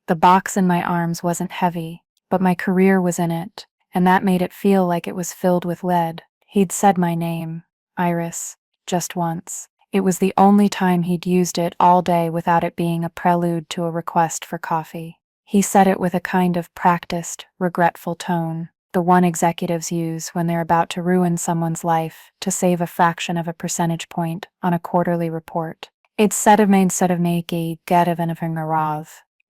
The box in my arms wasn't heavy, but my career was in it, and that made it feel like it was filled with lead. He'd said my name, Iris, just once. It was the only time he'd used it all day without it being a prelude to a request for coffee. He said it with a kind of practiced, regretful tone, the one executives use when they're about to ruin someone's life to save a fraction of a percentage point on a quarterly report. It's sedavmain sedavnaki getavanavangarav,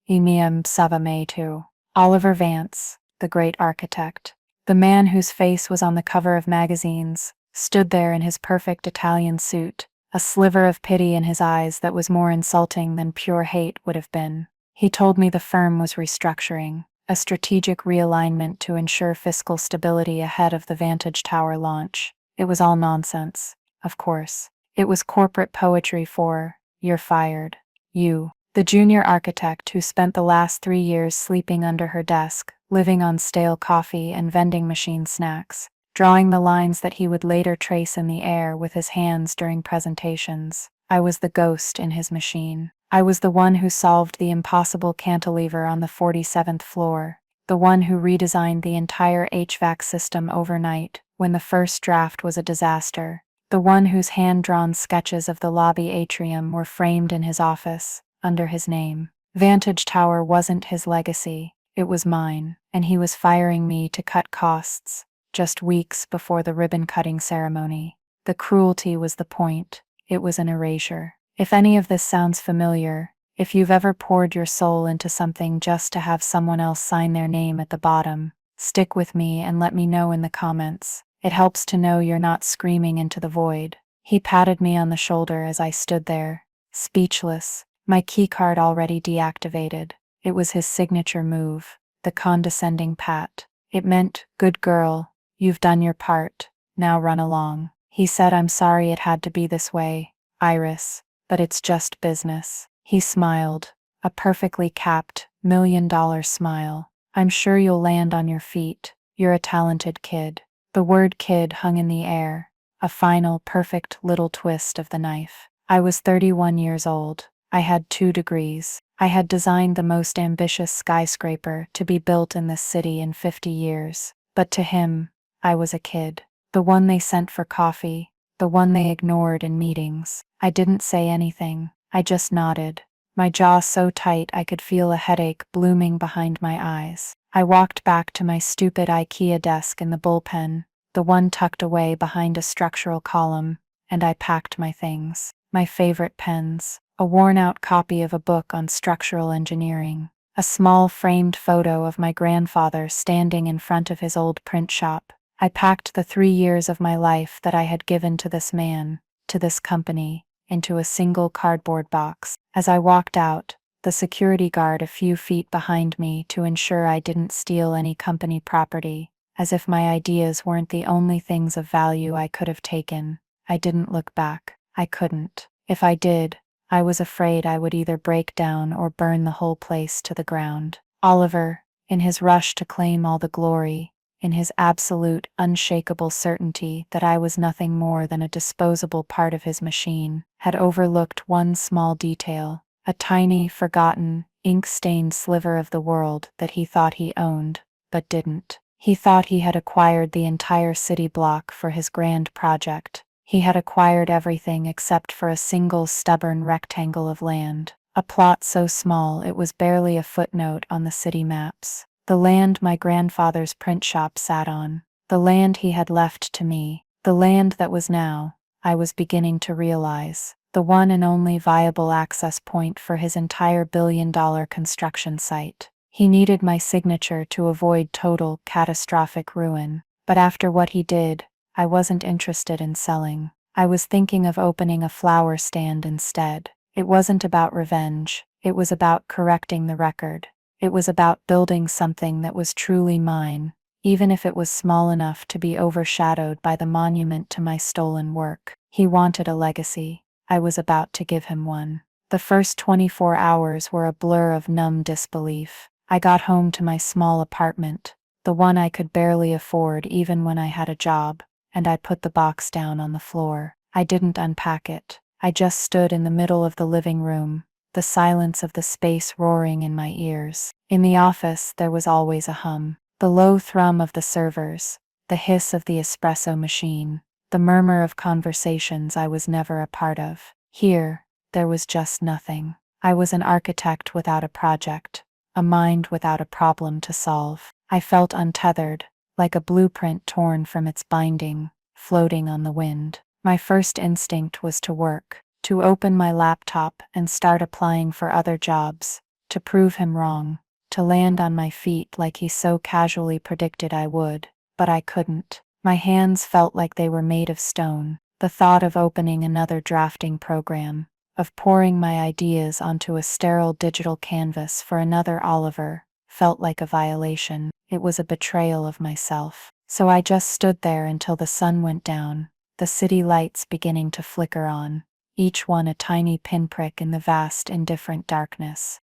imiam savame too. Oliver Vance, the great architect, the man whose face was on the cover of magazines, stood there in his perfect Italian suit, a sliver of pity in his eyes that was more insulting than pure hate would have been. He told me the firm was restructuring, a strategic realignment to ensure fiscal stability ahead of the Vantage Tower launch. It was all nonsense, of course. It was corporate poetry for, "You're fired." You, the junior architect who spent the last 3 years sleeping under her desk, living on stale coffee and vending machine snacks, drawing the lines that he would later trace in the air with his hands during presentations. I was the ghost in his machine. I was the one who solved the impossible cantilever on the 47th floor, the one who redesigned the entire HVAC system overnight when the first draft was a disaster, the one whose hand-drawn sketches of the lobby atrium were framed in his office, under his name. Vantage Tower wasn't his legacy, it was mine, and he was firing me to cut costs, just weeks before the ribbon-cutting ceremony. The cruelty was the point. It was an erasure. If any of this sounds familiar, if you've ever poured your soul into something just to have someone else sign their name at the bottom, stick with me and let me know in the comments. It helps to know you're not screaming into the void. He patted me on the shoulder as I stood there, speechless, my keycard already deactivated. It was his signature move, the condescending pat. It meant, "Good girl, you've done your part, now run along." He said, "I'm sorry it had to be this way, Iris, but it's just business." He smiled, a perfectly capped, $1,000,000 smile. "I'm sure you'll land on your feet. You're a talented kid." The word kid hung in the air, a final, perfect little twist of the knife. I was 31 years old. I had 2 degrees. I had designed the most ambitious skyscraper to be built in this city in 50 years. But to him, I was a kid. The one they sent for coffee, the one they ignored in meetings. I didn't say anything. I just nodded, my jaw so tight I could feel a headache blooming behind my eyes. I walked back to my stupid IKEA desk in the bullpen, the one tucked away behind a structural column, and I packed my things. My favorite pens, a worn-out copy of a book on structural engineering, a small framed photo of my grandfather standing in front of his old print shop. I packed the 3 years of my life that I had given to this man, to this company, into a single cardboard box. As I walked out, the security guard a few feet behind me to ensure I didn't steal any company property, as if my ideas weren't the only things of value I could have taken. I didn't look back. I couldn't. If I did, I was afraid I would either break down or burn the whole place to the ground. Oliver, in his rush to claim all the glory, in his absolute, unshakable certainty that I was nothing more than a disposable part of his machine, had overlooked one small detail, a tiny, forgotten, ink-stained sliver of the world that he thought he owned, but didn't. He thought he had acquired the entire city block for his grand project. He had acquired everything except for a single stubborn rectangle of land, a plot so small it was barely a footnote on the city maps. The land my grandfather's print shop sat on, the land he had left to me, the land that was now, I was beginning to realize, the one and only viable access point for his entire $1 billion construction site. He needed my signature to avoid total, catastrophic ruin, but after what he did, I wasn't interested in selling. I was thinking of opening a flower stand instead. It wasn't about revenge, it was about correcting the record. It was about building something that was truly mine, even if it was small enough to be overshadowed by the monument to my stolen work. He wanted a legacy. I was about to give him one. The first 24 hours were a blur of numb disbelief. I got home to my small apartment, the one I could barely afford even when I had a job, and I put the box down on the floor. I didn't unpack it. I just stood in the middle of the living room, the silence of the space roaring in my ears. In the office, there was always a hum. The low thrum of the servers, the hiss of the espresso machine, the murmur of conversations I was never a part of. Here, there was just nothing. I was an architect without a project, a mind without a problem to solve. I felt untethered, like a blueprint torn from its binding, floating on the wind. My first instinct was to work, to open my laptop and start applying for other jobs, to prove him wrong, to land on my feet like he so casually predicted I would. But I couldn't. My hands felt like they were made of stone. The thought of opening another drafting program, of pouring my ideas onto a sterile digital canvas for another Oliver, felt like a violation. It was a betrayal of myself. So I just stood there until the sun went down, the city lights beginning to flicker on, each one a tiny pinprick in the vast, indifferent darkness.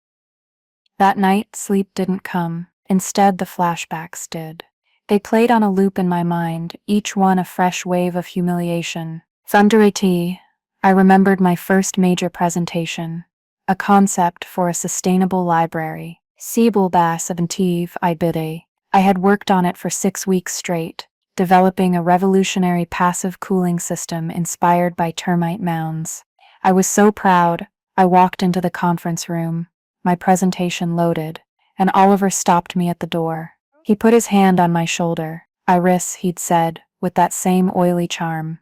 That night, sleep didn't come. Instead, the flashbacks did. They played on a loop in my mind, each one a fresh wave of humiliation. Thunderity. I remembered my first major presentation, a concept for a sustainable library. Siebelbass of Antive Ibide. I had worked on it for 6 weeks straight, developing a revolutionary passive cooling system inspired by termite mounds. I was so proud, I walked into the conference room, my presentation loaded, and Oliver stopped me at the door. He put his hand on my shoulder. "Iris," he'd said, with that same oily charm.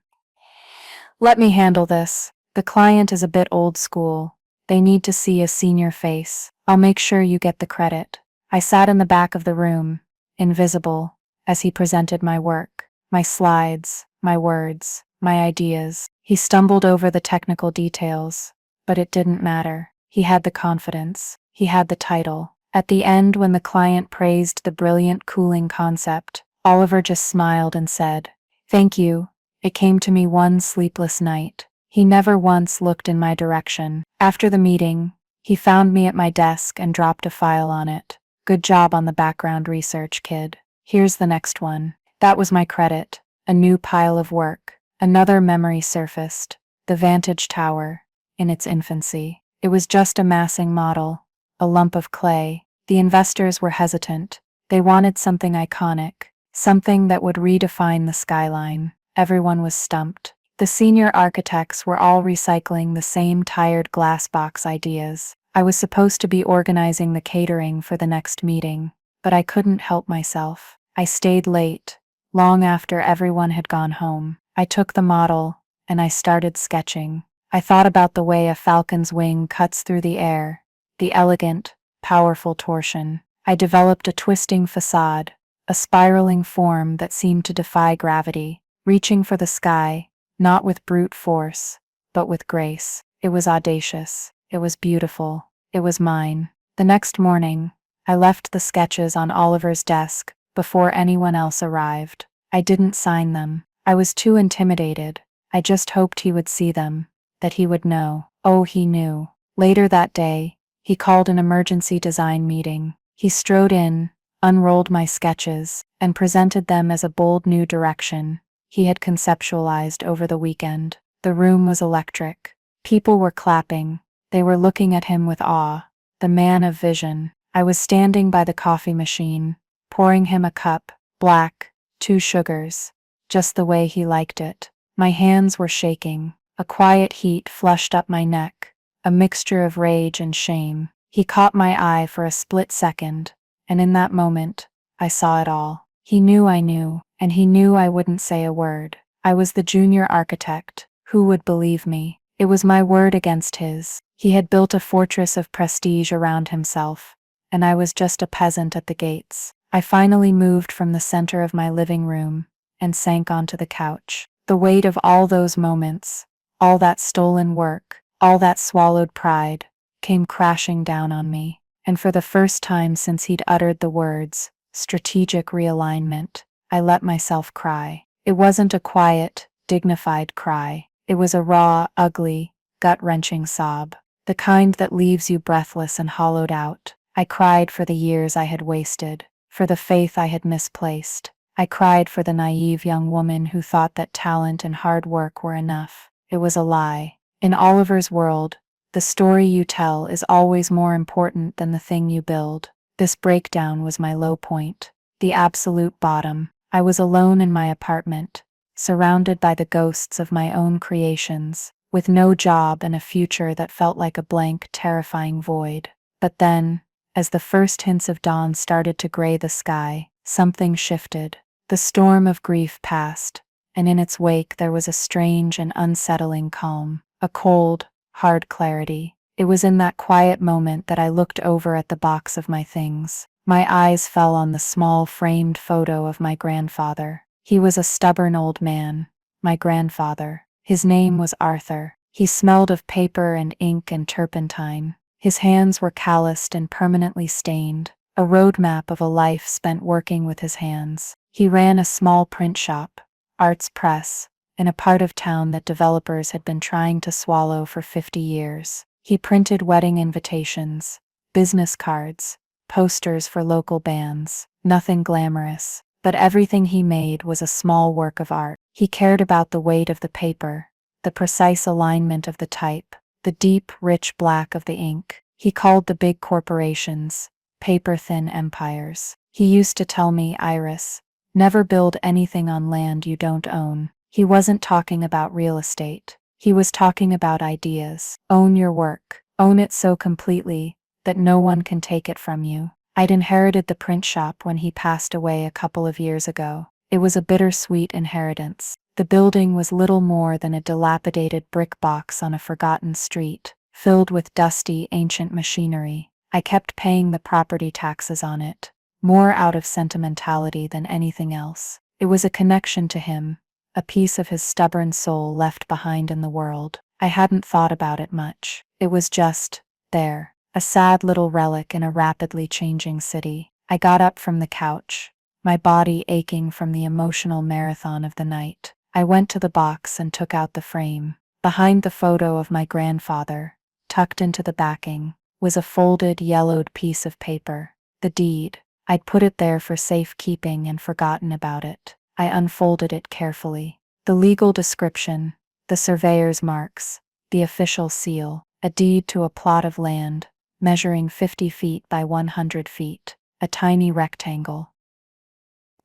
"Let me handle this. The client is a bit old school. They need to see a senior face. I'll make sure you get the credit." I sat in the back of the room, invisible, as he presented my work, my slides, my words, my ideas. He stumbled over the technical details, but it didn't matter. He had the confidence. He had the title. At the end, when the client praised the brilliant cooling concept, Oliver just smiled and said, "Thank you." It came to me one sleepless night. He never once looked in my direction. After the meeting, he found me at my desk and dropped a file on it. "Good job on the background research, kid. Here's the next one." That was my credit. A new pile of work. Another memory surfaced. The Vantage Tower, in its infancy. It was just a massing model, a lump of clay. The investors were hesitant. They wanted something iconic, something that would redefine the skyline. Everyone was stumped. The senior architects were all recycling the same tired glass box ideas. I was supposed to be organizing the catering for the next meeting, but I couldn't help myself. I stayed late, long after everyone had gone home. I took the model, and I started sketching. I thought about the way a falcon's wing cuts through the air, the elegant, powerful torsion. I developed a twisting facade, a spiraling form that seemed to defy gravity, reaching for the sky, not with brute force, but with grace. It was audacious. It was beautiful. It was mine. The next morning, I left the sketches on Oliver's desk before anyone else arrived. I didn't sign them. I was too intimidated. I just hoped he would see them, that he would know. Oh, he knew. Later that day, he called an emergency design meeting. He strode in, unrolled my sketches, and presented them as a bold new direction he had conceptualized over the weekend. The room was electric. People were clapping. They were looking at him with awe. The man of vision. I was standing by the coffee machine, pouring him a cup, black, 2 sugars, just the way he liked it. My hands were shaking. A quiet heat flushed up my neck, a mixture of rage and shame. He caught my eye for a split second, and in that moment, I saw it all. He knew I knew, and he knew I wouldn't say a word. I was the junior architect. Who would believe me? It was my word against his. He had built a fortress of prestige around himself, and I was just a peasant at the gates. I finally moved from the center of my living room and sank onto the couch. The weight of all those moments, all that stolen work, all that swallowed pride, came crashing down on me, and for the first time since he'd uttered the words, strategic realignment, I let myself cry. It wasn't a quiet, dignified cry. It was a raw, ugly, gut-wrenching sob, the kind that leaves you breathless and hollowed out. I cried for the years I had wasted, for the faith I had misplaced. I cried for the naive young woman who thought that talent and hard work were enough. It was a lie. In Oliver's world, The story you tell is always more important than the thing you build. This breakdown was my low point. The absolute bottom. I was alone in my apartment, surrounded by the ghosts of my own creations, with no job and a future that felt like a blank, terrifying void. But then, as the first hints of dawn started to gray the sky, something shifted. The storm of grief passed, and in its wake there was a strange and unsettling calm, a cold, hard clarity. It was in that quiet moment that I looked over at the box of my things. My eyes fell on the small framed photo of my grandfather. He was a stubborn old man, my grandfather. His name was Arthur. He smelled of paper and ink and turpentine. His hands were calloused and permanently stained, a roadmap of a life spent working with his hands. He ran a small print shop, Arts Press, in a part of town that developers had been trying to swallow for 50 years. He printed wedding invitations, business cards, posters for local bands. Nothing glamorous, but everything he made was a small work of art. He cared about the weight of the paper, the precise alignment of the type, the deep, rich black of the ink. He called the big corporations paper-thin empires. He used to tell me, Iris, never build anything on land you don't own. He wasn't talking about real estate. He was talking about ideas. Own your work. Own it so completely that no one can take it from you. I'd inherited the print shop when he passed away a couple of years ago. It was a bittersweet inheritance. The building was little more than a dilapidated brick box on a forgotten street, filled with dusty, ancient machinery. I kept paying the property taxes on it, more out of sentimentality than anything else. It was a connection to him, a piece of his stubborn soul left behind in the world. I hadn't thought about it much. It was just there. A sad little relic in a rapidly changing city. I got up from the couch, my body aching from the emotional marathon of the night. I went to the box and took out the frame. Behind the photo of my grandfather, tucked into the backing, was a folded, yellowed piece of paper. The deed. I'd put it there for safekeeping and forgotten about it. I unfolded it carefully. The legal description, the surveyor's marks, the official seal, a deed to a plot of land, measuring 50 feet by 100 feet, a tiny rectangle.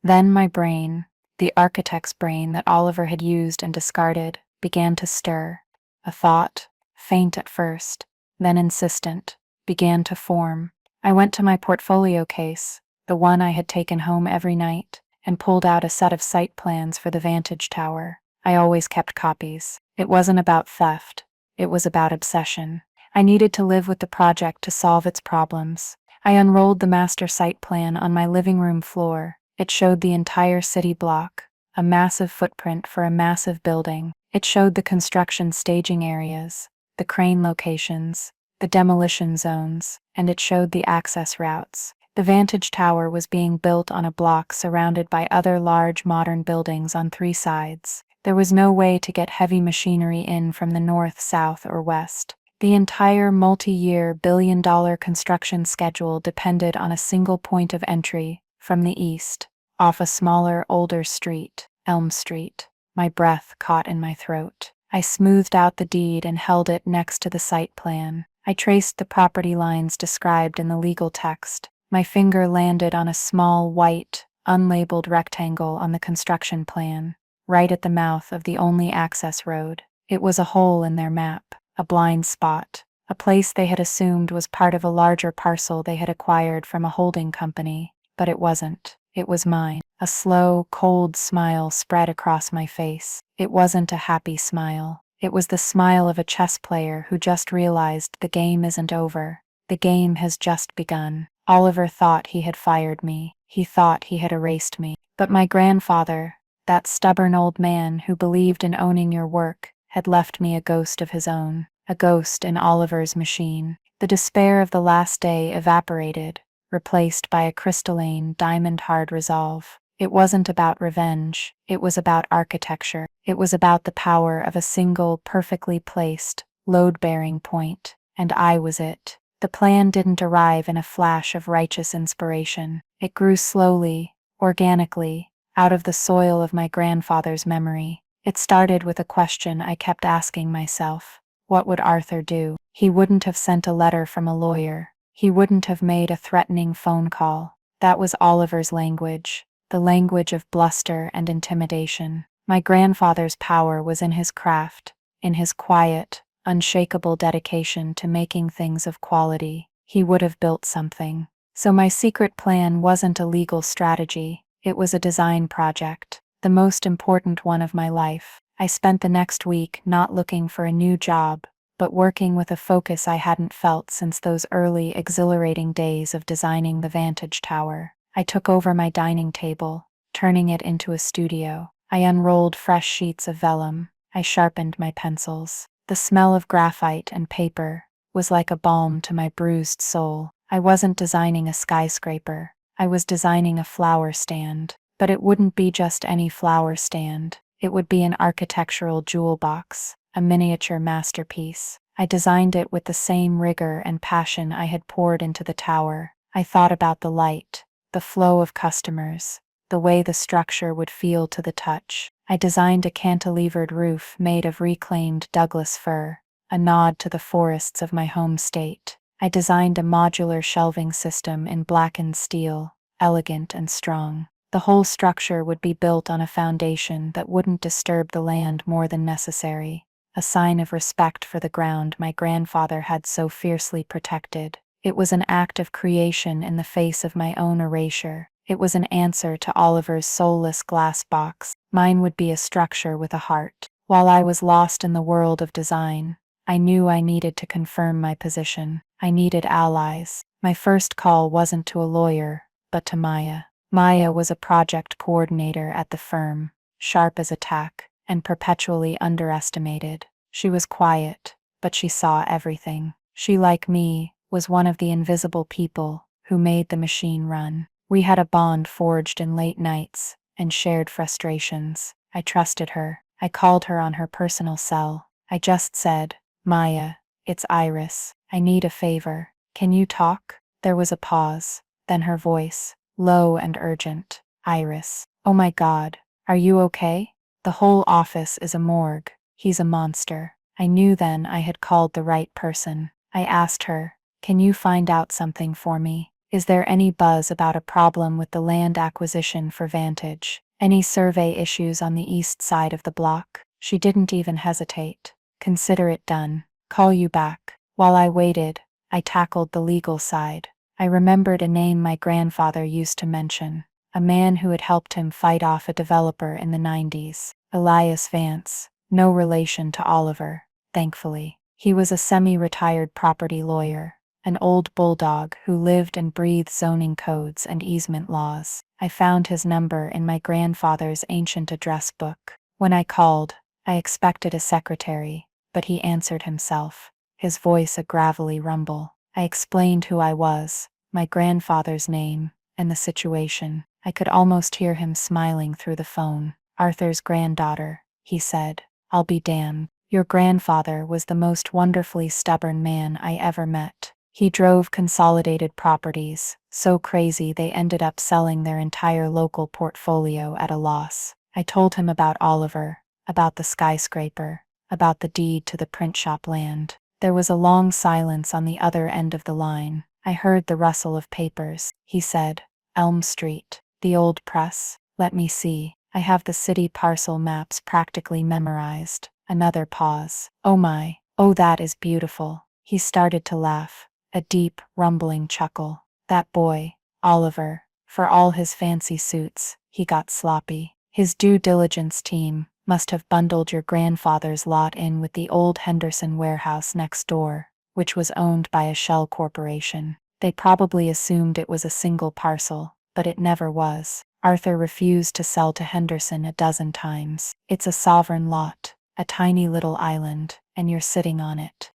Then my brain, the architect's brain that Oliver had used and discarded, began to stir. A thought, faint at first, then insistent, began to form. I went to my portfolio case, the one I had taken home every night, and pulled out a set of site plans for the Vantage Tower. I always kept copies. It wasn't about theft. It was about obsession. I needed to live with the project to solve its problems. I unrolled the master site plan on my living room floor. It showed the entire city block, a massive footprint for a massive building. It showed the construction staging areas, the crane locations, the demolition zones, and it showed the access routes. The Vantage Tower was being built on a block surrounded by other large modern buildings on 3 sides. There was no way to get heavy machinery in from the north, south, or west. The entire multi-year billion-dollar construction schedule depended on a single point of entry, from the east, off a smaller, older street, Elm Street. My breath caught in my throat. I smoothed out the deed and held it next to the site plan. I traced the property lines described in the legal text. My finger landed on a small, white, unlabeled rectangle on the construction plan, right at the mouth of the only access road. It was a hole in their map, a blind spot, a place they had assumed was part of a larger parcel they had acquired from a holding company. But it wasn't. It was mine. A slow, cold smile spread across my face. It wasn't a happy smile. It was the smile of a chess player who just realized the game isn't over. The game has just begun. Oliver thought he had fired me. He thought he had erased me. But my grandfather, that stubborn old man who believed in owning your work, had left me a ghost of his own, a ghost in Oliver's machine. The despair of the last day evaporated, replaced by a crystalline, diamond-hard resolve. It wasn't about revenge. It was about architecture. It was about the power of a single, perfectly placed, load-bearing point. And I was it. The plan didn't arrive in a flash of righteous inspiration. It grew slowly, organically, out of the soil of my grandfather's memory. It started with a question I kept asking myself. What would Arthur do? He wouldn't have sent a letter from a lawyer. He wouldn't have made a threatening phone call. That was Oliver's language, the language of bluster and intimidation. My grandfather's power was in his craft, in his quiet, unshakable dedication to making things of quality. He would have built something. So my secret plan wasn't a legal strategy, it was a design project, the most important one of my life. I spent the next week not looking for a new job, but working with a focus I hadn't felt since those early, exhilarating days of designing the Vantage Tower. I took over my dining table, turning it into a studio. I unrolled fresh sheets of vellum. I sharpened my pencils. The smell of graphite and paper was like a balm to my bruised soul. I wasn't designing a skyscraper. I was designing a flower stand. But it wouldn't be just any flower stand. It would be an architectural jewel box, a miniature masterpiece. I designed it with the same rigor and passion I had poured into the tower. I thought about the light, the flow of customers, the way the structure would feel to the touch. I designed a cantilevered roof made of reclaimed Douglas fir, a nod to the forests of my home state. I designed a modular shelving system in blackened steel, elegant and strong. The whole structure would be built on a foundation that wouldn't disturb the land more than necessary, a sign of respect for the ground my grandfather had so fiercely protected. It was an act of creation in the face of my own erasure. It was an answer to Oliver's soulless glass box. Mine would be a structure with a heart. While I was lost in the world of design, I knew I needed to confirm my position. I needed allies. My first call wasn't to a lawyer, but to Maya. Maya was a project coordinator at the firm, sharp as a tack, and perpetually underestimated. She was quiet, but she saw everything. She, like me, was one of the invisible people who made the machine run. We had a bond forged in late nights and shared frustrations. I trusted her. I called her on her personal cell. I just said, "Maya, it's Iris. I need a favor. Can you talk?" There was a pause, then her voice, low and urgent. "Iris. Oh my God. Are you okay? The whole office is a morgue. He's a monster." I knew then I had called the right person. I asked her, "Can you find out something for me? Is there any buzz about a problem with the land acquisition for Vantage? Any survey issues on the east side of the block?" She didn't even hesitate. "Consider it done. Call you back." While I waited, I tackled the legal side. I remembered a name my grandfather used to mention, a man who had helped him fight off a developer in the 90s, Elias Vance, no relation to Oliver, thankfully. He was a semi-retired property lawyer, an old bulldog who lived and breathed zoning codes and easement laws. I found his number in my grandfather's ancient address book. When I called, I expected a secretary, but he answered himself, his voice a gravelly rumble. I explained who I was, my grandfather's name, and the situation. I could almost hear him smiling through the phone. "Arthur's granddaughter," he said. "I'll be damned. Your grandfather was the most wonderfully stubborn man I ever met. He drove Consolidated Properties, so crazy they ended up selling their entire local portfolio at a loss." I told him about Oliver, about the skyscraper, about the deed to the print shop land. There was a long silence on the other end of the line. I heard the rustle of papers. He said, "Elm Street, the old press. Let me see. I have the city parcel maps practically memorized." Another pause. "Oh my, oh that is beautiful." He started to laugh, a deep, rumbling chuckle. "That boy, Oliver, for all his fancy suits, he got sloppy. His due diligence team must have bundled your grandfather's lot in with the old Henderson warehouse next door, which was owned by a shell corporation. They probably assumed it was a single parcel, but it never was. Arthur refused to sell to Henderson a dozen times. It's a sovereign lot, a tiny little island, and you're sitting on it."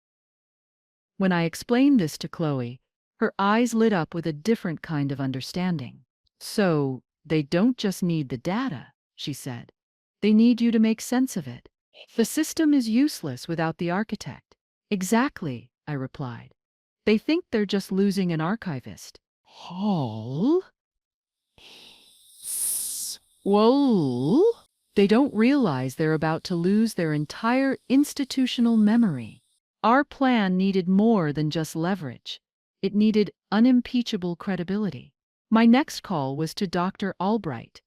When I explained this to Chloe, her eyes lit up with a different kind of understanding. "So, they don't just need the data," she said. "They need you to make sense of it. The system is useless without the architect." "Exactly," I replied. "They think they're just losing an archivist." "Hall? Whoa!" "They don't realize they're about to lose their entire institutional memory. Our plan needed more than just leverage. It needed unimpeachable credibility. My next call was to Dr. Albright,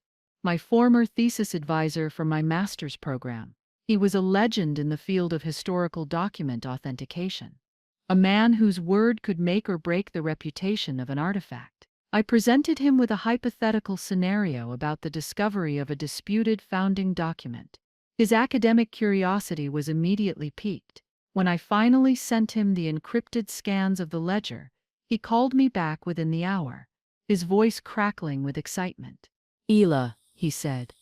my former thesis advisor for my master's program. He was a legend in the field of historical document authentication, a man whose word could make or break the reputation of an artifact. I presented him with a hypothetical scenario about the discovery of a disputed founding document. His academic curiosity was immediately piqued. When I finally sent him the encrypted scans of the ledger, he called me back within the hour, his voice crackling with excitement. "Ela," he said,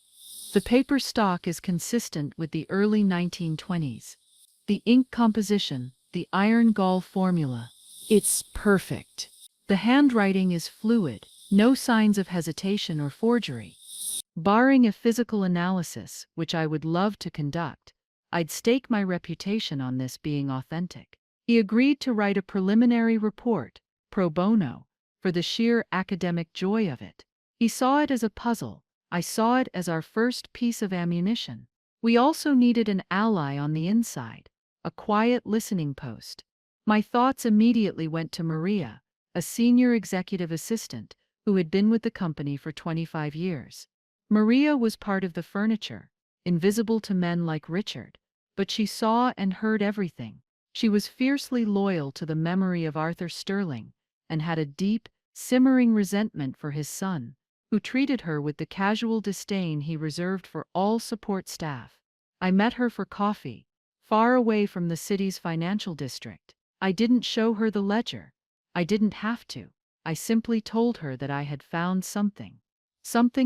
"the paper stock is consistent with the early 1920s. The ink composition, the iron gall formula, it's perfect. The handwriting is fluid, no signs of hesitation or forgery. Barring a physical analysis, which I would love to conduct, I'd stake my reputation on this being authentic." He agreed to write a preliminary report, pro bono, for the sheer academic joy of it. He saw it as a puzzle. I saw it as our first piece of ammunition. We also needed an ally on the inside, a quiet listening post. My thoughts immediately went to Maria, a senior executive assistant who had been with the company for 25 years. Maria was part of the furniture, invisible to men like Richard, but she saw and heard everything. She was fiercely loyal to the memory of Arthur Sterling and had a deep, simmering resentment for his son, who treated her with the casual disdain he reserved for all support staff. I met her for coffee, far away from the city's financial district. I didn't show her the ledger. I didn't have to. I simply told her that I had found something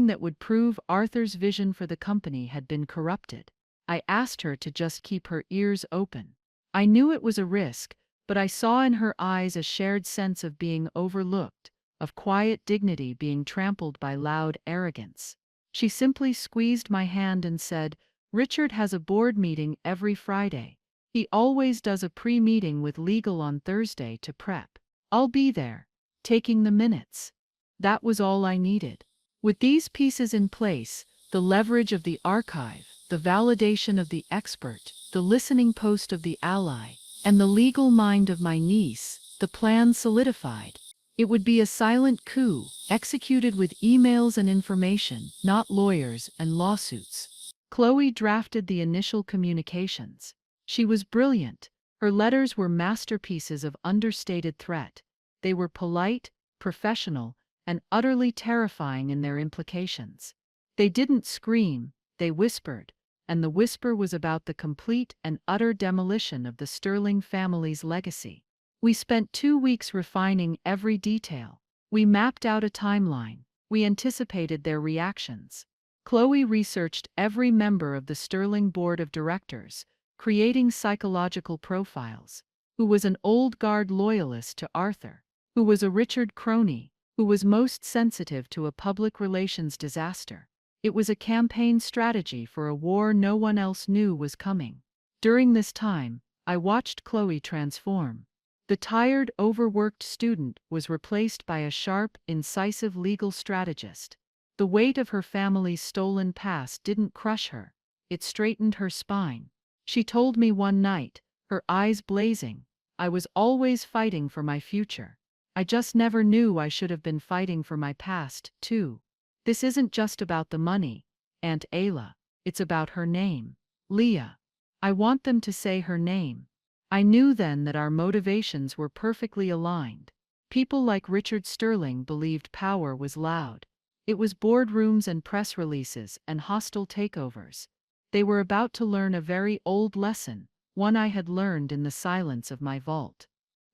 that would prove Arthur's vision for the company had been corrupted. I asked her to just keep her ears open. I knew it was a risk, but I saw in her eyes a shared sense of being overlooked, of quiet dignity being trampled by loud arrogance. She simply squeezed my hand and said, "Richard has a board meeting every Friday. He always does a pre-meeting with legal on Thursday to prep. I'll be there, taking the minutes." That was all I needed. With these pieces in place, the leverage of the archive, the validation of the expert, the listening post of the ally, and the legal mind of my niece, the plan solidified. It would be a silent coup, executed with emails and information, not lawyers and lawsuits. Chloe drafted the initial communications. She was brilliant. Her letters were masterpieces of understated threat. They were polite, professional, and utterly terrifying in their implications. They didn't scream, they whispered, and the whisper was about the complete and utter demolition of the Sterling family's legacy. We spent 2 weeks refining every detail. We mapped out a timeline. We anticipated their reactions. Chloe researched every member of the Sterling board of directors, creating psychological profiles. Who was an old guard loyalist to Arthur? Who was a Richard crony? Who was most sensitive to a public relations disaster? It was a campaign strategy for a war no one else knew was coming. During this time, I watched Chloe transform. The tired, overworked student was replaced by a sharp, incisive legal strategist. The weight of her family's stolen past didn't crush her. It straightened her spine. She told me one night, her eyes blazing, "I was always fighting for my future. I just never knew I should have been fighting for my past, too. This isn't just about the money, Aunt Ayla. It's about her name, Leah. I want them to say her name." I knew then that our motivations were perfectly aligned. People like Richard Sterling believed power was loud. It was boardrooms and press releases and hostile takeovers. They were about to learn a very old lesson, one I had learned in the silence of my vault.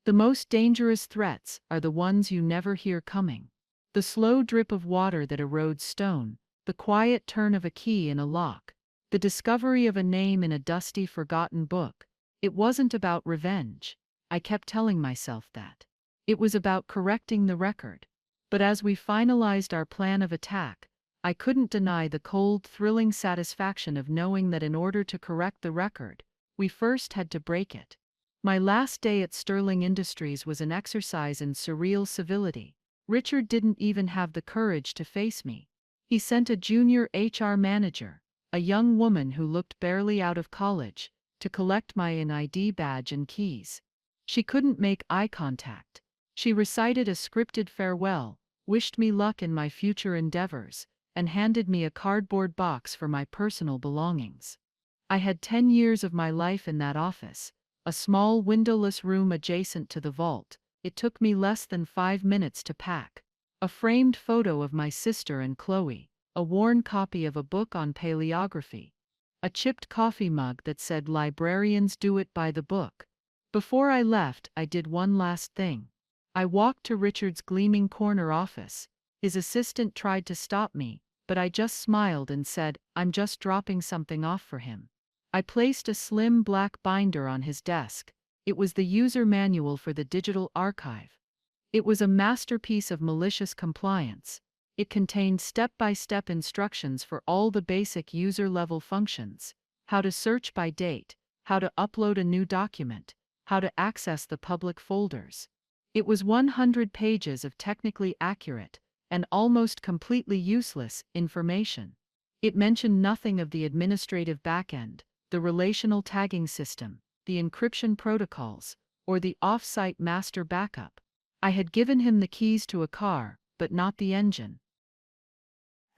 The most dangerous threats are the ones you never hear coming. The slow drip of water that erodes stone, the quiet turn of a key in a lock, the discovery of a name in a dusty, forgotten book. It wasn't about revenge. I kept telling myself that. It was about correcting the record. But as we finalized our plan of attack, I couldn't deny the cold, thrilling satisfaction of knowing that in order to correct the record, we first had to break it. My last day at Sterling Industries was an exercise in surreal civility. Richard didn't even have the courage to face me. He sent a junior HR manager, a young woman who looked barely out of college, to collect my ID badge and keys. She couldn't make eye contact. She recited a scripted farewell, wished me luck in my future endeavors, and handed me a cardboard box for my personal belongings. I had 10 years of my life in that office, a small windowless room adjacent to the vault. It took me less than 5 minutes to pack. A framed photo of my sister and Chloe, a worn copy of a book on paleography, a chipped coffee mug that said "Librarians do it by the book." Before I left, I did one last thing. I walked to Richard's gleaming corner office. His assistant tried to stop me, but I just smiled and said, "I'm just dropping something off for him." I placed a slim black binder on his desk. It was the user manual for the digital archive. It was a masterpiece of malicious compliance. It contained step-by-step instructions for all the basic user-level functions: how to search by date, how to upload a new document, how to access the public folders. It was 100 pages of technically accurate and almost completely useless information. It mentioned nothing of the administrative backend, the relational tagging system, the encryption protocols, or the off-site master backup. I had given him the keys to a car, but not the engine.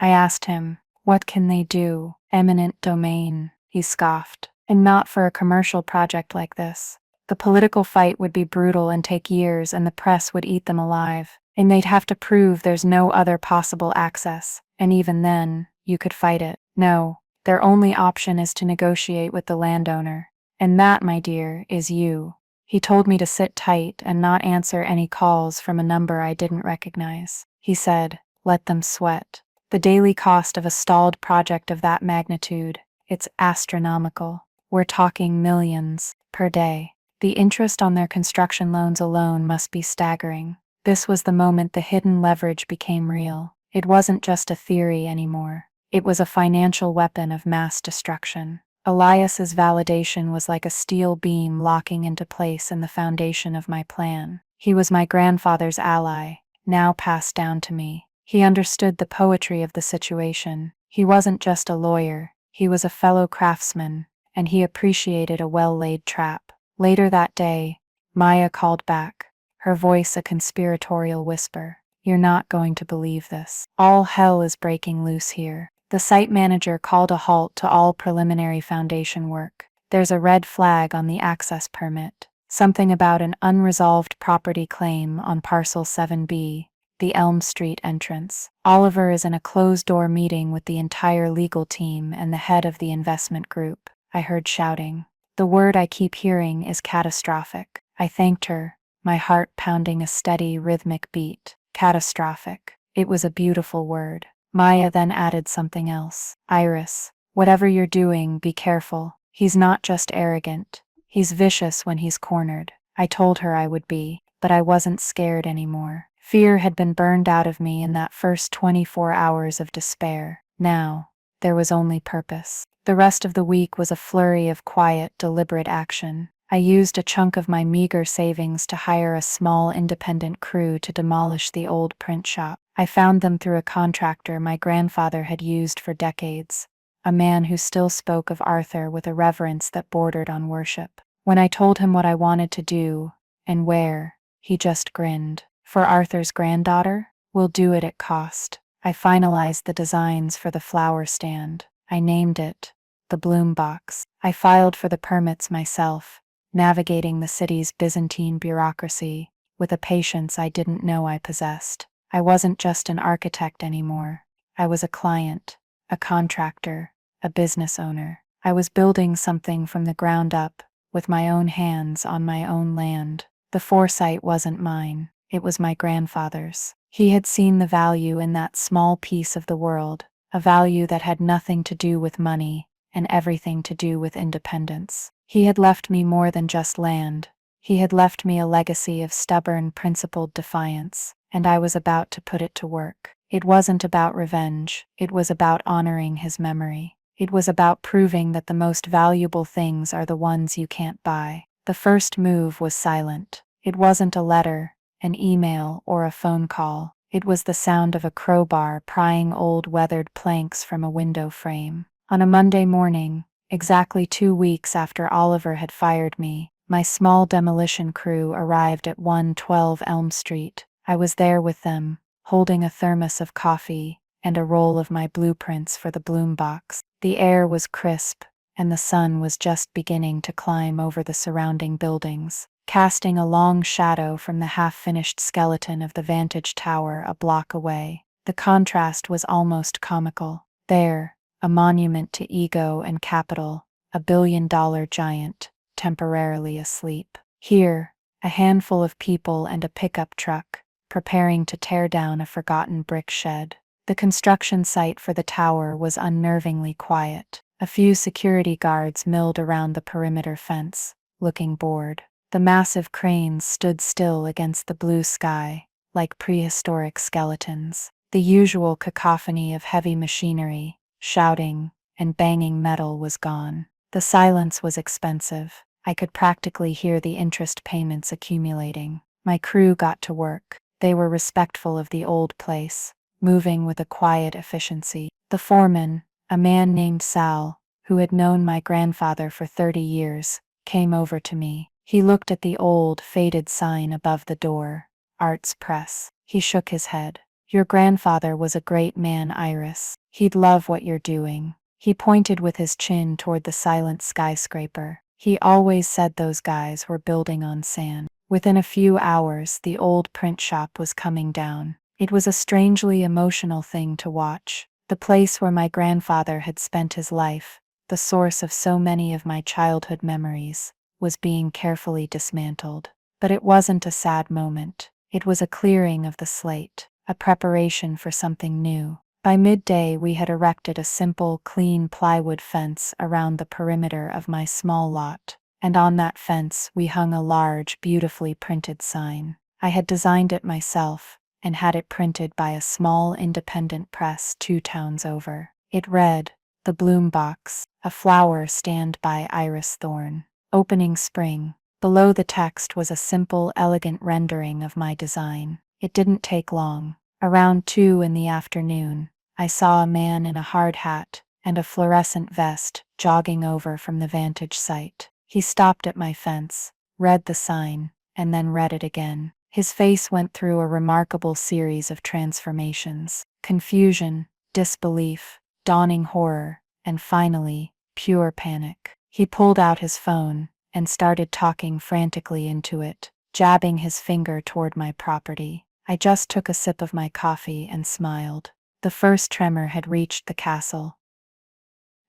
I asked him, "What can they do?" "Eminent domain," he scoffed. "And not for a commercial project like this. The political fight would be brutal and take years, and the press would eat them alive. And they'd have to prove there's no other possible access. And even then, you could fight it. No, their only option is to negotiate with the landowner. And that, my dear, is you." He told me to sit tight and not answer any calls from a number I didn't recognize. He said, "Let them sweat." The daily cost of a stalled project of that magnitude, it's astronomical. We're talking millions per day. The interest on their construction loans alone must be staggering. This was the moment the hidden leverage became real. It wasn't just a theory anymore. It was a financial weapon of mass destruction. Elias's validation was like a steel beam locking into place in the foundation of my plan. He was my grandfather's ally, now passed down to me. He understood the poetry of the situation. He wasn't just a lawyer, he was a fellow craftsman, and he appreciated a well-laid trap. Later that day, Maya called back, her voice a conspiratorial whisper. "You're not going to believe this. All hell is breaking loose here." The site manager called a halt to all preliminary foundation work. "There's a red flag on the access permit. Something about an unresolved property claim on parcel 7B, the Elm Street entrance. Oliver is in a closed-door meeting with the entire legal team and the head of the investment group," I heard shouting. The word I keep hearing is catastrophic. I thanked her, my heart pounding a steady, rhythmic beat. Catastrophic. It was a beautiful word. Maya then added something else. "Iris, whatever you're doing, be careful. He's not just arrogant. He's vicious when he's cornered." I told her I would be, but I wasn't scared anymore. Fear had been burned out of me in that first 24 hours of despair. Now, there was only purpose. The rest of the week was a flurry of quiet, deliberate action. I used a chunk of my meager savings to hire a small independent crew to demolish the old print shop. I found them through a contractor my grandfather had used for decades, a man who still spoke of Arthur with a reverence that bordered on worship. When I told him what I wanted to do, and where, he just grinned. "For Arthur's granddaughter? We'll do it at cost." I finalized the designs for the flower stand. I named it the Bloom Box. I filed for the permits myself, navigating the city's Byzantine bureaucracy with a patience I didn't know I possessed. I wasn't just an architect anymore. I was a client, a contractor, a business owner. I was building something from the ground up, with my own hands on my own land. The foresight wasn't mine, it was my grandfather's. He had seen the value in that small piece of the world, a value that had nothing to do with money and everything to do with independence. He had left me more than just land. He had left me a legacy of stubborn, principled defiance, and I was about to put it to work. It wasn't about revenge, it was about honoring his memory. It was about proving that the most valuable things are the ones you can't buy. The first move was silent. It wasn't a letter, an email, or a phone call. It was the sound of a crowbar prying old weathered planks from a window frame. On a Monday morning, Exactly 2 weeks after Oliver had fired me, my small demolition crew arrived at 112 Elm Street. I was there with them, holding a thermos of coffee and a roll of my blueprints for the bloom box. The air was crisp, and the sun was just beginning to climb over the surrounding buildings, casting a long shadow from the half-finished skeleton of the vantage tower a block away. The contrast was almost comical. There, a monument to ego and capital, a billion-dollar giant, temporarily asleep. Here, a handful of people and a pickup truck, preparing to tear down a forgotten brick shed. The construction site for the tower was unnervingly quiet. A few security guards milled around the perimeter fence, looking bored. The massive cranes stood still against the blue sky, like prehistoric skeletons. The usual cacophony of heavy machinery, shouting, and banging metal was gone. The silence was expensive. I could practically hear the interest payments accumulating. My crew got to work. They were respectful of the old place, moving with a quiet efficiency. The foreman, a man named Sal, who had known my grandfather for 30 years, came over to me. He looked at the old, faded sign above the door, Arts Press. He shook his head. "Your grandfather was a great man, Iris. He'd love what you're doing." He pointed with his chin toward the silent skyscraper. He always said those guys were building on sand. Within a few hours, the old print shop was coming down. It was a strangely emotional thing to watch. The place where my grandfather had spent his life, the source of so many of my childhood memories, was being carefully dismantled. But it wasn't a sad moment. It was a clearing of the slate, a preparation for something new. By midday, we had erected a simple, clean plywood fence around the perimeter of my small lot, and on that fence we hung a large, beautifully printed sign. I had designed it myself, and had it printed by a small independent press 2 towns over. It read, "The Bloom Box, a flower stand by Iris Thorne. Opening spring." Below the text was a simple, elegant rendering of my design. It didn't take long. Around 2 in the afternoon, I saw a man in a hard hat and a fluorescent vest jogging over from the vantage site. He stopped at my fence, read the sign, and then read it again. His face went through a remarkable series of transformations: confusion, disbelief, dawning horror, and finally, pure panic. He pulled out his phone and started talking frantically into it, jabbing his finger toward my property. I just took a sip of my coffee and smiled. The first tremor had reached the castle.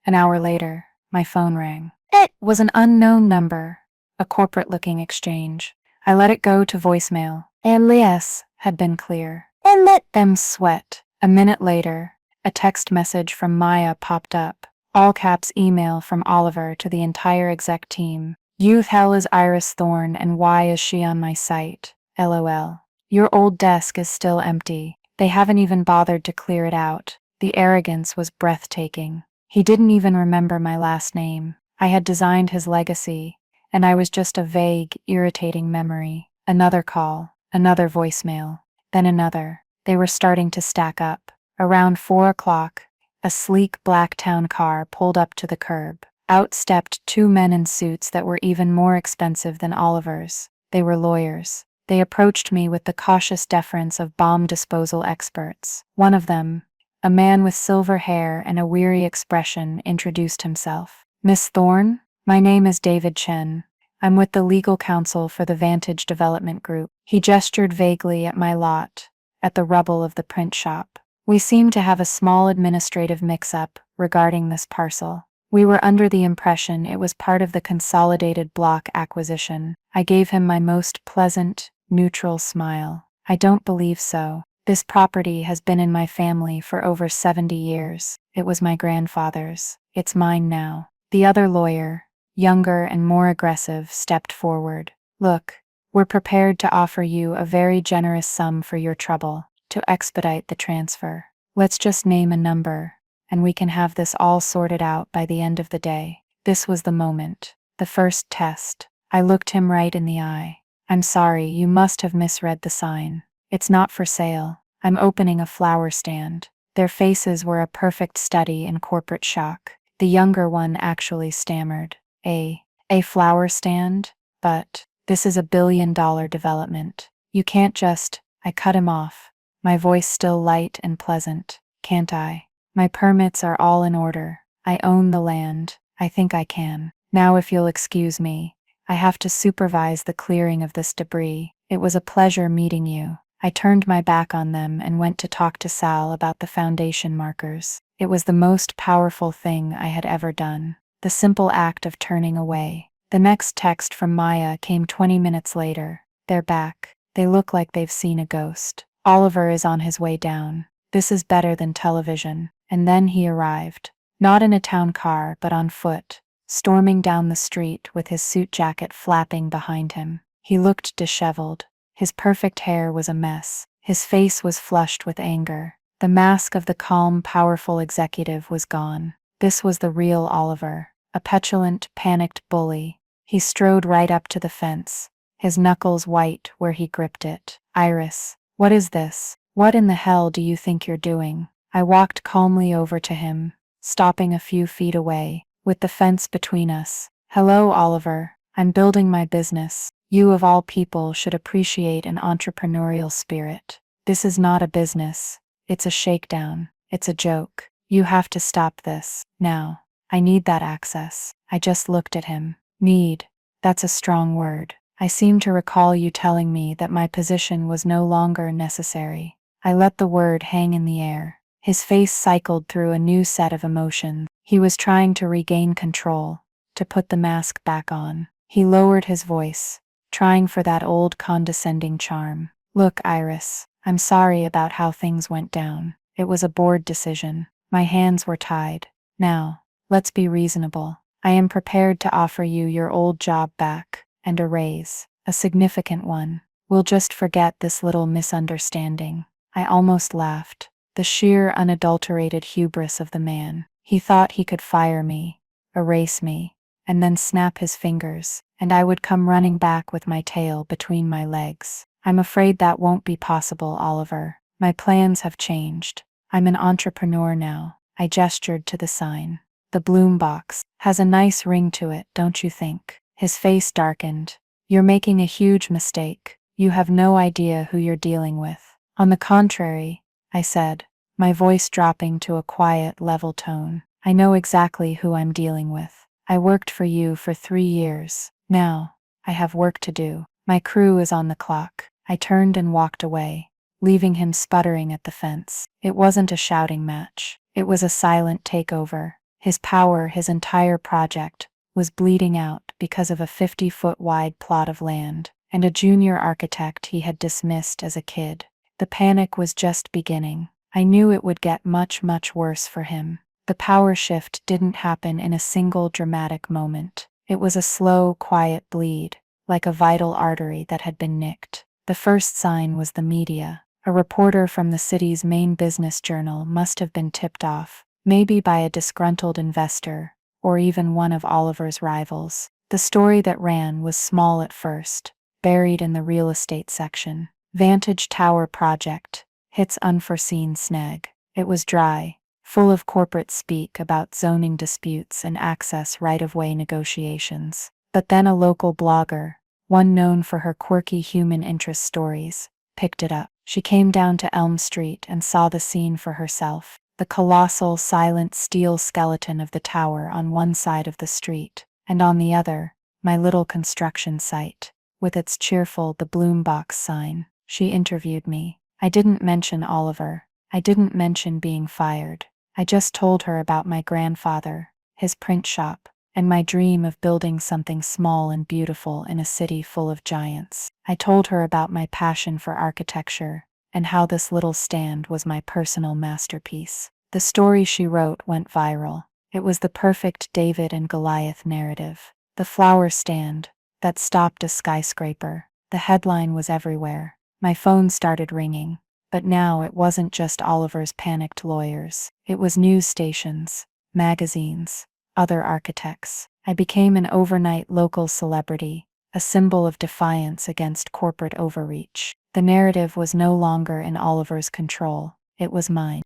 An hour later, my phone rang. It was an unknown number, a corporate-looking exchange. I let it go to voicemail. Elias had been clear. And let them sweat. A minute later, a text message from Maya popped up. All caps email from Oliver to the entire exec team. "Youth hell is Iris Thorne, and why is she on my site? LOL. Your old desk is still empty. They haven't even bothered to clear it out." The arrogance was breathtaking. He didn't even remember my last name. I had designed his legacy, and I was just a vague, irritating memory. Another call, another voicemail, then another. They were starting to stack up. Around 4 o'clock, a sleek black town car pulled up to the curb. Out stepped 2 men in suits that were even more expensive than Oliver's. They were lawyers. They approached me with the cautious deference of bomb disposal experts. One of them, a man with silver hair and a weary expression, introduced himself. "Miss Thorne, my name is David Chen. I'm with the legal counsel for the Vantage Development Group." He gestured vaguely at my lot, at the rubble of the print shop. "We seem to have a small administrative mix-up regarding this parcel. We were under the impression it was part of the consolidated block acquisition." I gave him my most pleasant, neutral smile. "I don't believe so. This property has been in my family for over 70 years. It was my grandfather's. It's mine now." The other lawyer, younger and more aggressive, stepped forward. "Look, we're prepared to offer you a very generous sum for your trouble, to expedite the transfer. Let's just name a number, and we can have this all sorted out by the end of the day." This was the moment, the first test. I looked him right in the eye. "I'm sorry, you must have misread the sign. It's not for sale. I'm opening a flower stand." Their faces were a perfect study in corporate shock. The younger one actually stammered. A flower stand? But this is $1 billion development. You can't just. I cut him off, my voice still light and pleasant. Can't I? My permits are all in order. I own the land. I think I can. Now if you'll excuse me, I have to supervise the clearing of this debris. It was a pleasure meeting you. I turned my back on them and went to talk to Sal about the foundation markers. It was the most powerful thing I had ever done. The simple act of turning away. The next text from Maya came 20 minutes later. They're back. They look like they've seen a ghost. Oliver is on his way down. This is better than television. And then he arrived. Not in a town car, but on foot, storming down the street with his suit jacket flapping behind him. He looked disheveled. His perfect hair was a mess. His face was flushed with anger. The mask of the calm, powerful executive was gone. This was the real Oliver, a petulant, panicked bully. He strode right up to the fence, his knuckles white where he gripped it. Iris, what is this? What in the hell do you think you're doing? I walked calmly over to him, stopping a few feet away, with the fence between us. Hello, Oliver. I'm building my business. You of all people should appreciate an entrepreneurial spirit. This is not a business. It's a shakedown. It's a joke. You have to stop this. Now. I need that access. I just looked at him. Need. That's a strong word. I seem to recall you telling me that my position was no longer necessary. I let the word hang in the air. His face cycled through a new set of emotions. He was trying to regain control, to put the mask back on. He lowered his voice, trying for that old condescending charm. Look, Iris, I'm sorry about how things went down. It was a board decision. My hands were tied. Now, let's be reasonable. I am prepared to offer you your old job back, and a raise, a significant one. We'll just forget this little misunderstanding. I almost laughed. The sheer, unadulterated hubris of the man. He thought he could fire me, erase me, and then snap his fingers, and I would come running back with my tail between my legs. I'm afraid that won't be possible, Oliver. My plans have changed. I'm an entrepreneur now. I gestured to the sign. The Bloom box has a nice ring to it, don't you think? His face darkened. You're making a huge mistake. You have no idea who you're dealing with. On the contrary, I said, my voice dropping to a quiet, level tone. I know exactly who I'm dealing with. I worked for you for 3 years. Now, I have work to do. My crew is on the clock. I turned and walked away, leaving him sputtering at the fence. It wasn't a shouting match. It was a silent takeover. His power, his entire project, was bleeding out because of a 50-foot wide plot of land and a junior architect he had dismissed as a kid. The panic was just beginning. I knew it would get much, much worse for him. The power shift didn't happen in a single dramatic moment. It was a slow, quiet bleed, like a vital artery that had been nicked. The first sign was the media. A reporter from the city's main business journal must have been tipped off, maybe by a disgruntled investor, or even one of Oliver's rivals. The story that ran was small at first, buried in the real estate section. Vantage Tower Project hits unforeseen snag. It was dry, full of corporate speak about zoning disputes and access right-of-way negotiations. But then a local blogger, one known for her quirky human interest stories, picked it up. She came down to Elm Street and saw the scene for herself. The colossal, silent steel skeleton of the tower on one side of the street, and on the other, my little construction site, with its cheerful "The Bloom Box" sign. She interviewed me. I didn't mention Oliver. I didn't mention being fired. I just told her about my grandfather, his print shop, and my dream of building something small and beautiful in a city full of giants. I told her about my passion for architecture, and how this little stand was my personal masterpiece. The story she wrote went viral. It was the perfect David and Goliath narrative. The flower stand that stopped a skyscraper. The headline was everywhere. My phone started ringing. But now it wasn't just Oliver's panicked lawyers. It was news stations, magazines, other architects. I became an overnight local celebrity, a symbol of defiance against corporate overreach. The narrative was no longer in Oliver's control. It was mine.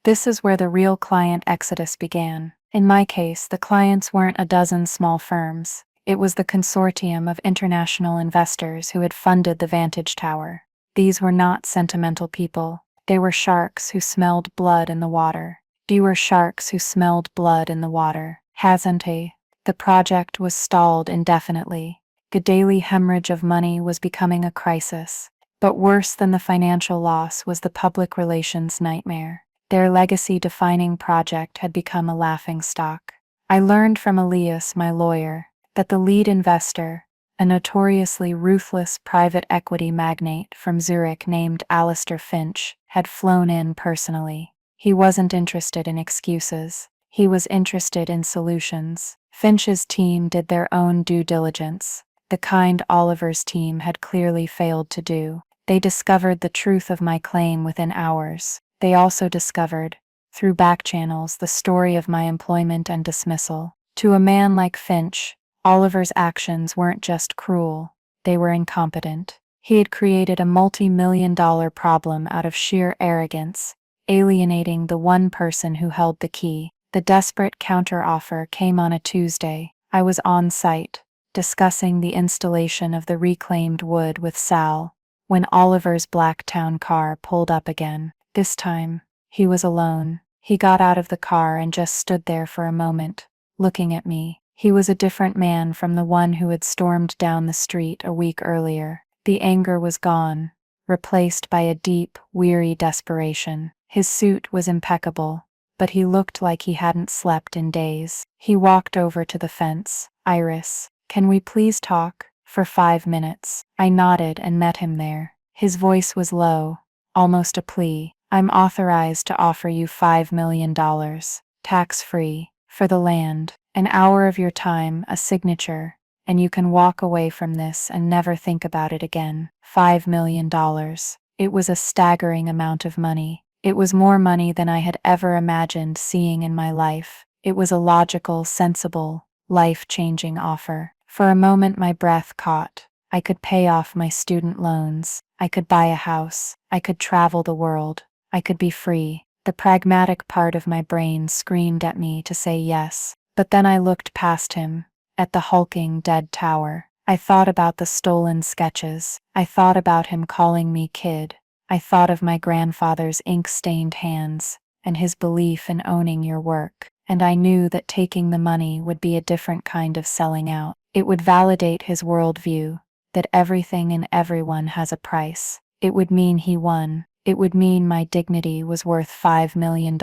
This is where the real client exodus began. In my case, the clients weren't a dozen small firms. It was the consortium of international investors who had funded the Vantage Tower. These were not sentimental people. They were sharks who smelled blood in the water. Hasn't he? The project was stalled indefinitely. The daily hemorrhage of money was becoming a crisis. But worse than the financial loss was the public relations nightmare. Their legacy-defining project had become a laughingstock. I learned from Elias, my lawyer, that the lead investor, a notoriously ruthless private equity magnate from Zurich named Alistair Finch, had flown in personally. He wasn't interested in excuses. He was interested in solutions. Finch's team did their own due diligence, the kind Oliver's team had clearly failed to do. They discovered the truth of my claim within hours. They also discovered, through back channels, the story of my employment and dismissal. To a man like Finch, Oliver's actions weren't just cruel, they were incompetent. He had created a multi-million-dollar problem out of sheer arrogance, alienating the one person who held the key. The desperate counteroffer came on a Tuesday. I was on site, discussing the installation of the reclaimed wood with Sal, when Oliver's black town car pulled up again. This time, he was alone. He got out of the car and just stood there for a moment, looking at me. He was a different man from the one who had stormed down the street a week earlier. The anger was gone, replaced by a deep, weary desperation. His suit was impeccable, but he looked like he hadn't slept in days. He walked over to the fence. "Iris, can we please talk for 5 minutes?" I nodded and met him there. His voice was low, almost a plea. "I'm authorized to offer you $5 million, tax-free, for the land, an hour of your time, a signature, and you can walk away from this and never think about it again." $5 million. It was a staggering amount of money. It was more money than I had ever imagined seeing in my life. It was a logical, sensible, life-changing offer. For a moment my breath caught. I could pay off my student loans. I could buy a house. I could travel the world. I could be free. The pragmatic part of my brain screamed at me to say yes. But then I looked past him, at the hulking, dead tower. I thought about the stolen sketches. I thought about him calling me kid. I thought of my grandfather's ink-stained hands, and his belief in owning your work. And I knew that taking the money would be a different kind of selling out. It would validate his worldview, that everything and everyone has a price. It would mean he won. It would mean my dignity was worth $5 million.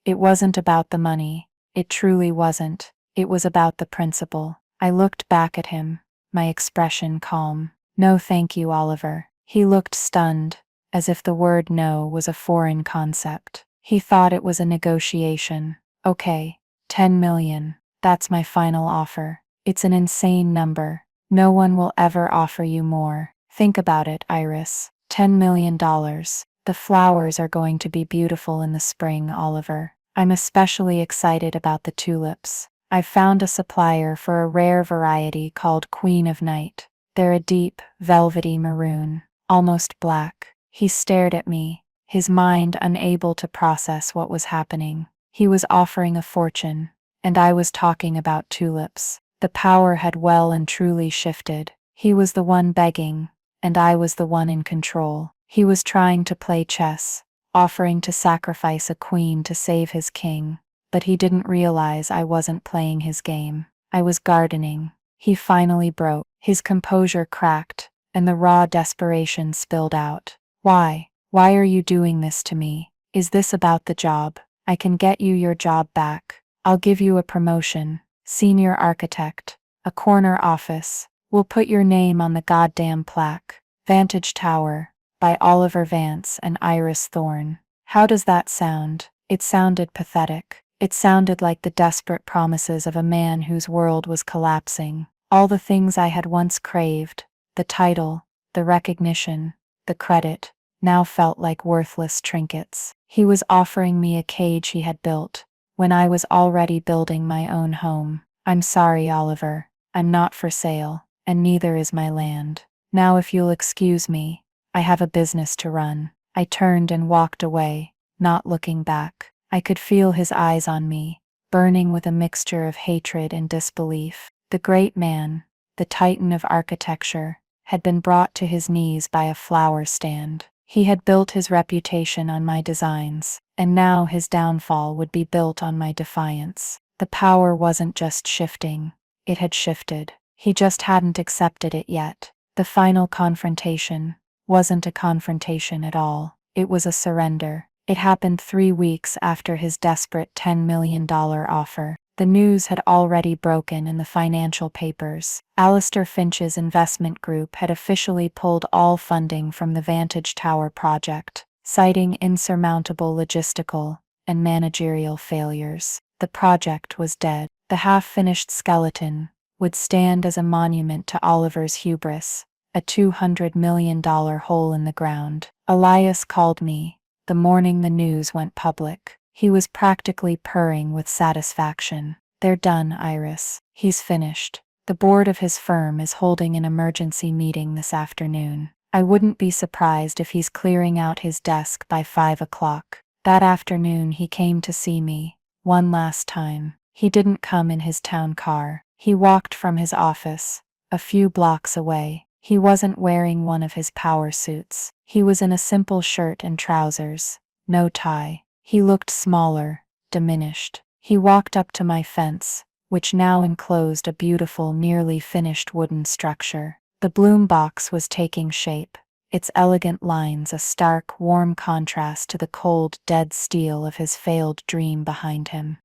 It wasn't about the money. It truly wasn't. It was about the principle. I looked back at him, my expression calm. "No thank you, Oliver." He looked stunned, as if the word no was a foreign concept. He thought it was a negotiation. "Okay, 10 million. That's my final offer. It's an insane number. No one will ever offer you more. Think about it, Iris. $10 million. The flowers are going to be beautiful in the spring, Oliver. I'm especially excited about the tulips. I've found a supplier for a rare variety called Queen of Night. They're a deep, velvety maroon, almost black." He stared at me, his mind unable to process what was happening. He was offering a fortune, and I was talking about tulips. The power had well and truly shifted. He was the one begging, and I was the one in control. He was trying to play chess, offering to sacrifice a queen to save his king, but he didn't realize I wasn't playing his game. I was gardening. He finally broke. His composure cracked, and the raw desperation spilled out. "Why? Why are you doing this to me? Is this about the job? I can get you your job back. I'll give you a promotion, senior architect, a corner office. We'll put your name on the goddamn plaque. Vantage Tower, by Oliver Vance and Iris Thorne." How does that sound? It sounded pathetic. It sounded like the desperate promises of a man whose world was collapsing. All the things I had once craved, the title, the recognition, the credit, now felt like worthless trinkets. He was offering me a cage he had built, when I was already building my own home. "I'm sorry, Oliver. I'm not for sale, and neither is my land. Now if you'll excuse me, I have a business to run." I turned and walked away, not looking back. I could feel his eyes on me, burning with a mixture of hatred and disbelief. The great man, the titan of architecture, had been brought to his knees by a flower stand. He had built his reputation on my designs, and now his downfall would be built on my defiance. The power wasn't just shifting, it had shifted. He just hadn't accepted it yet. The final confrontation wasn't a confrontation at all. It was a surrender. It happened 3 weeks after his desperate $10 million offer. The news had already broken in the financial papers. Alistair Finch's investment group had officially pulled all funding from the Vantage Tower project, citing insurmountable logistical and managerial failures. The project was dead. The half-finished skeleton would stand as a monument to Oliver's hubris, a $200 million hole in the ground. Elias called me the morning the news went public. He was practically purring with satisfaction. "They're done, Iris. He's finished. The board of his firm is holding an emergency meeting this afternoon. I wouldn't be surprised if he's clearing out his desk by 5 o'clock. That afternoon he came to see me, one last time. He didn't come in his town car. He walked from his office, a few blocks away. He wasn't wearing one of his power suits. He was in a simple shirt and trousers, no tie. He looked smaller, diminished. He walked up to my fence, which now enclosed a beautiful, nearly finished wooden structure. The bloom box was taking shape, its elegant lines a stark, warm contrast to the cold, dead steel of his failed dream behind him.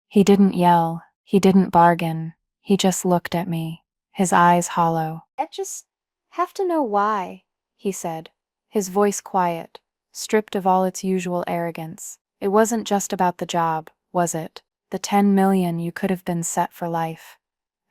He didn't yell, he didn't bargain, he just looked at me, his eyes hollow. "I just have to know why," he said, his voice quiet, stripped of all its usual arrogance. "It wasn't just about the job, was it? The 10 million, you could have been set for life."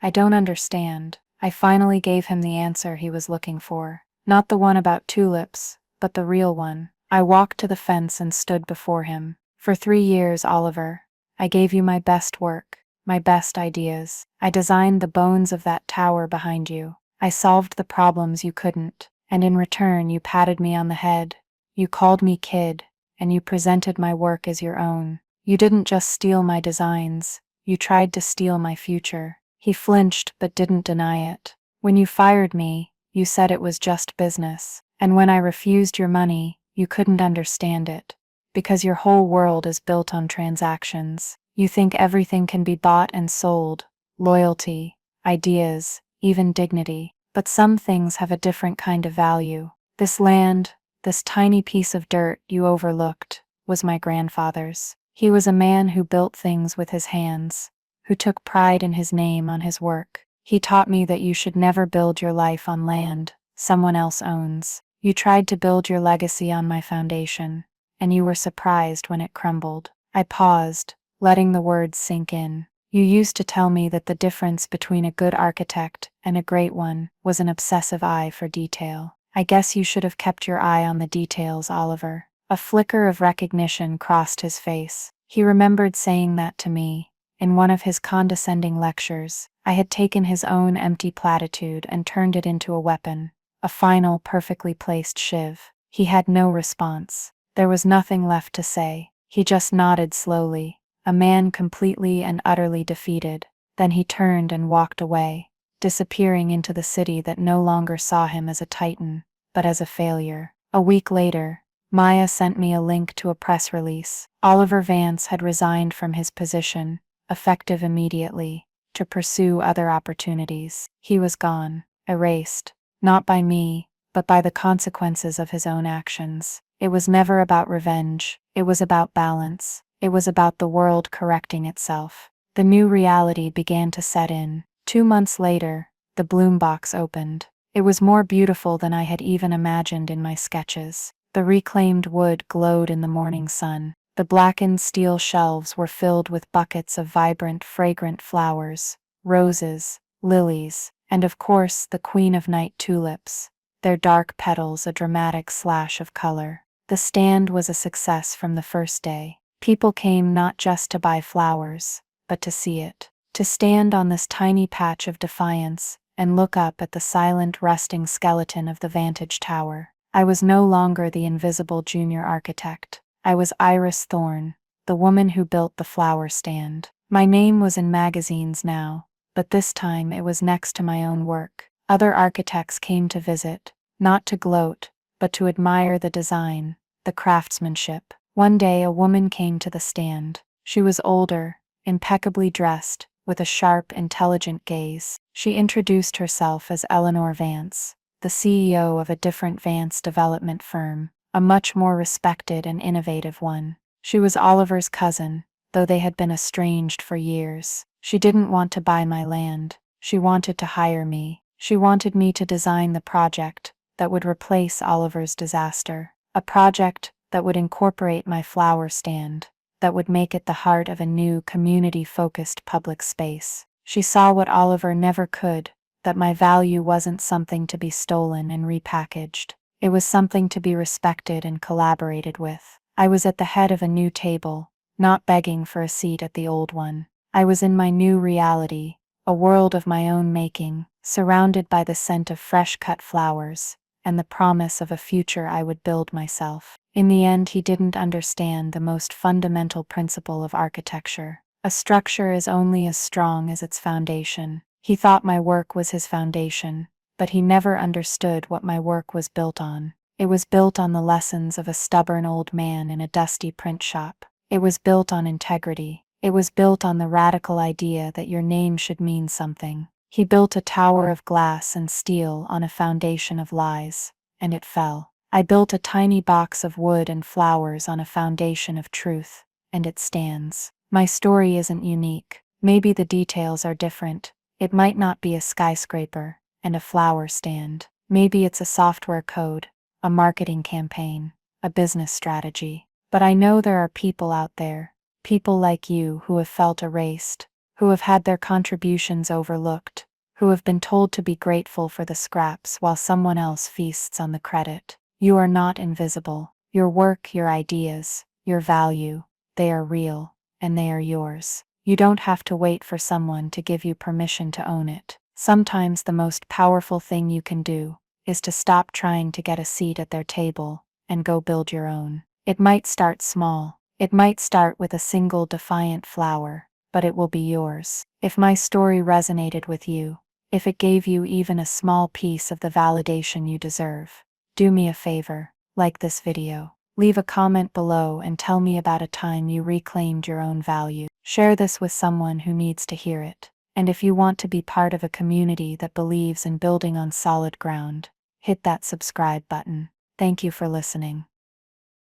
"I don't understand." I finally gave him the answer he was looking for. Not the one about tulips, but the real one. I walked to the fence and stood before him. "For 3 years, Oliver, I gave you my best work, my best ideas. I designed the bones of that tower behind you. I solved the problems you couldn't, and in return you patted me on the head. You called me kid, and you presented my work as your own. You didn't just steal my designs, you tried to steal my future." He flinched but didn't deny it. "When you fired me, you said it was just business. And when I refused your money, you couldn't understand it. Because your whole world is built on transactions. You think everything can be bought and sold, loyalty, ideas, even dignity. But some things have a different kind of value. This land, this tiny piece of dirt you overlooked, was my grandfather's. He was a man who built things with his hands, who took pride in his name on his work. He taught me that you should never build your life on land someone else owns. You tried to build your legacy on my foundation, and you were surprised when it crumbled." I paused, letting the words sink in. "You used to tell me that the difference between a good architect and a great one was an obsessive eye for detail. I guess you should have kept your eye on the details, Oliver." A flicker of recognition crossed his face. He remembered saying that to me in one of his condescending lectures. I had taken his own empty platitude and turned it into a weapon, a final, perfectly placed shiv. He had no response. There was nothing left to say. He just nodded slowly, a man completely and utterly defeated. Then he turned and walked away, disappearing into the city that no longer saw him as a titan, but as a failure. A week later, Maya sent me a link to a press release. Oliver Vance had resigned from his position, effective immediately, to pursue other opportunities. He was gone, erased, not by me, but by the consequences of his own actions. It was never about revenge, it was about balance. It was about the world correcting itself. The new reality began to set in. 2 months later, the bloom box opened. It was more beautiful than I had even imagined in my sketches. The reclaimed wood glowed in the morning sun. The blackened steel shelves were filled with buckets of vibrant, fragrant flowers, roses, lilies, and of course the queen of night tulips, their dark petals a dramatic slash of color. The stand was a success from the first day. People came not just to buy flowers, but to see it, to stand on this tiny patch of defiance and look up at the silent, rusting skeleton of the Vantage Tower. I was no longer the invisible junior architect. I was Iris Thorne, the woman who built the flower stand. My name was in magazines now, but this time it was next to my own work. Other architects came to visit, not to gloat, but to admire the design, the craftsmanship. One day a woman came to the stand. She was older, impeccably dressed, with a sharp, intelligent gaze. She introduced herself as Eleanor Vance, the CEO of a different Vance development firm, a much more respected and innovative one. She was Oliver's cousin, though they had been estranged for years. She didn't want to buy my land. She wanted to hire me. She wanted me to design the project that would replace Oliver's disaster. A project that would incorporate my flower stand, that would make it the heart of a new, community-focused public space. She saw what Oliver never could, that my value wasn't something to be stolen and repackaged. It was something to be respected and collaborated with. I was at the head of a new table, not begging for a seat at the old one. I was in my new reality, a world of my own making, surrounded by the scent of fresh-cut flowers, and the promise of a future I would build myself. In the end, he didn't understand the most fundamental principle of architecture. A structure is only as strong as its foundation. He thought my work was his foundation, but he never understood what my work was built on. It was built on the lessons of a stubborn old man in a dusty print shop. It was built on integrity. It was built on the radical idea that your name should mean something. He built a tower of glass and steel on a foundation of lies, and it fell. I built a tiny box of wood and flowers on a foundation of truth, and it stands. My story isn't unique. Maybe the details are different. It might not be a skyscraper and a flower stand. Maybe it's a software code, a marketing campaign, a business strategy. But I know there are people out there, people like you who have felt erased, who have had their contributions overlooked, who have been told to be grateful for the scraps while someone else feasts on the credit. You are not invisible. Your work, your ideas, your value, they are real, and they are yours. You don't have to wait for someone to give you permission to own it. Sometimes the most powerful thing you can do is to stop trying to get a seat at their table and go build your own. It might start small. It might start with a single defiant flower, but it will be yours. If my story resonated with you, if it gave you even a small piece of the validation you deserve, do me a favor, like this video. Leave a comment below and tell me about a time you reclaimed your own value. Share this with someone who needs to hear it. And if you want to be part of a community that believes in building on solid ground, hit that subscribe button. Thank you for listening.